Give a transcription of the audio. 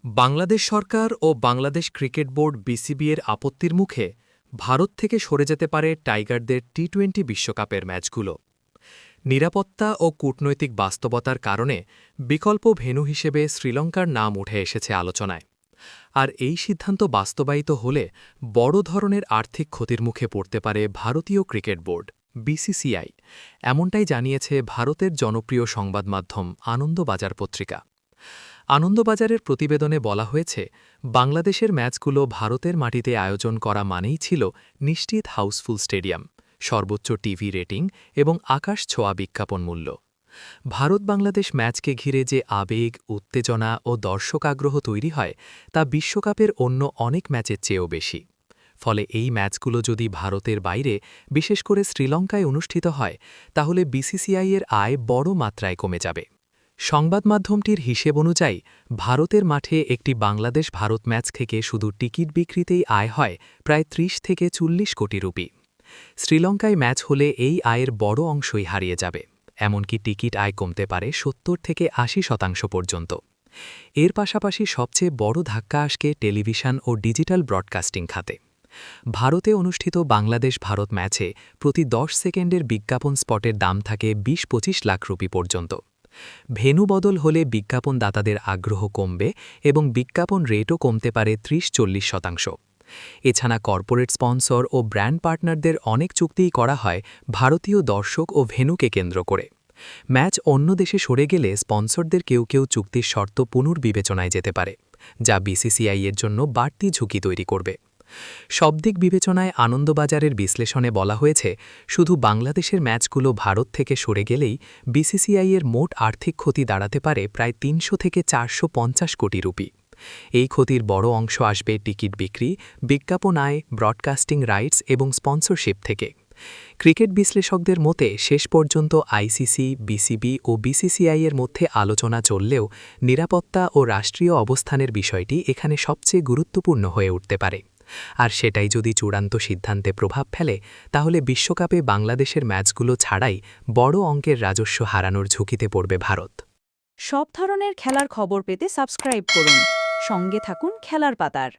বাংলাদেশ সরকার ও Bangladesh cricket board বিসিবি-এর আপত্তির মুখে ভারত থেকে সরে যেতে পারে টাইগারদের টি-20 বিশ্বকাপের ম্যাচগুলো। নিরাপত্তা ও কূটনৈতিক বাস্তবতার কারণে বিকল্প ভেন্যু হিসেবে শ্রীলঙ্কার নাম উঠে এসেছে আলোচনায়। আর এই সিদ্ধান্ত বাস্তবায়িত হলে বড় ধরনের আর্থিক ক্ষতির মুখে পড়তে পারে ভারতীয় ক্রিকেট বোর্ড বিসিসিআই, এমনটাই জানিয়েছে ভারতের জনপ্রিয় সংবাদমাধ্যম আনন্দবাজার পত্রিকা। আনন্দবাজারের প্রতিবেদনে বলা হয়েছে, বাংলাদেশের ম্যাচগুলো ভারতের মাটিতে আয়োজন করা মানেই ছিল নিশ্চিত হাউসফুল স্টেডিয়াম, সর্বোচ্চ টিভি রেটিং এবং আকাশ ছোঁয়া বিজ্ঞাপন মূল্য। ভারত-বাংলাদেশ ম্যাচকে ঘিরে যে আবেগ, উত্তেজনা ও দর্শক আগ্রহ তৈরি হয় তা বিশ্বকাপের অন্য অনেক ম্যাচের চেয়েও বেশি। ফলে এই ম্যাচগুলো যদি ভারতের বাইরে, বিশেষ করে শ্রীলঙ্কায় অনুষ্ঠিত হয়, তাহলে বিসিসিআই-এর আয় বড় মাত্রায় কমে যাবে। সংবাদমাধ্যমটির হিসেব অনুযায়ী ভারতের মাঠে একটি বাংলাদেশ-ভারত ম্যাচ থেকে শুধু টিকিট বিক্রিতেই আয় হয় প্রায় ৩০ থেকে ৪০ কোটি রুপি। শ্রীলঙ্কায় ম্যাচ হলে এই আয়ের বড় অংশই হারিয়ে যাবে, এমনকি টিকিট আয় কমতে পারে ৭০ থেকে ৮০% পর্যন্ত। এর পাশাপাশি সবচেয়ে বড় ধাক্কা আসবে টেলিভিশন ও ডিজিটাল ব্রডকাস্টিং খাতে। ভারতে অনুষ্ঠিত বাংলাদেশ-ভারত ম্যাচে প্রতি ১০ সেকেন্ডের বিজ্ঞাপন স্পটের দাম থাকে ২০-২৫ লাখ রুপি পর্যন্ত। ভেন্যু বদল হলে বিজ্ঞাপনদাতাদের আগ্রহ কমবে এবং বিজ্ঞাপন রেটও কমতে পারে ৩০-৪০%। এছাড়া কর্পোরেট স্পন্সর ও ব্র্যান্ড পার্টনারদের অনেক চুক্তিই করা হয় ভারতীয় দর্শক ও ভেন্যুকে কেন্দ্র করে। ম্যাচ অন্য দেশে সরে গেলে স্পন্সরদের কেউ কেউ চুক্তির শর্ত পুনর্বিবেচনায় যেতে পারে, যা বিসিসিআই-এর জন্য বাড়তি ঝুঁকি তৈরি করবে। সব দিক বিবেচনায় আনন্দবাজারের বিশ্লেষণে বলা হয়েছে, শুধু বাংলাদেশের ম্যাচগুলো ভারত থেকে সরে গেলেই বিসিসিআই-এর মোট আর্থিক ক্ষতি দাঁড়াতে পারে প্রায় ৩০০ থেকে ৪৫০ কোটি রুপি। এই ক্ষতির বড় অংশ আসবে টিকিট বিক্রি, বিজ্ঞাপন আয়, ব্রডকাস্টিং রাইটস এবং স্পন্সরশিপ থেকে। ক্রিকেট বিশ্লেষকদের মতে শেষ পর্যন্ত আইসিসি, বিসিবি ও বিসিসিআই-এর মধ্যে আলোচনা চললেও নিরাপত্তা ও রাষ্ট্রীয় অবস্থানের বিষয়টি এখানে সবচেয়ে গুরুত্বপূর্ণ হয়ে উঠতে পারে। আর সেটাই যদি চূড়ান্ত সিদ্ধান্তে প্রভাব ফেলে, তাহলে বিশ্বকাপে বাংলাদেশের ম্যাচগুলো ছাড়াই বড় অঙ্কের রাজস্ব হারানোর ঝুঁকিতে পড়বে ভারত। সব ধরনের খেলার খবর পেতে সাবস্ক্রাইব করুন। সঙ্গে থাকুন খেলার পাতার।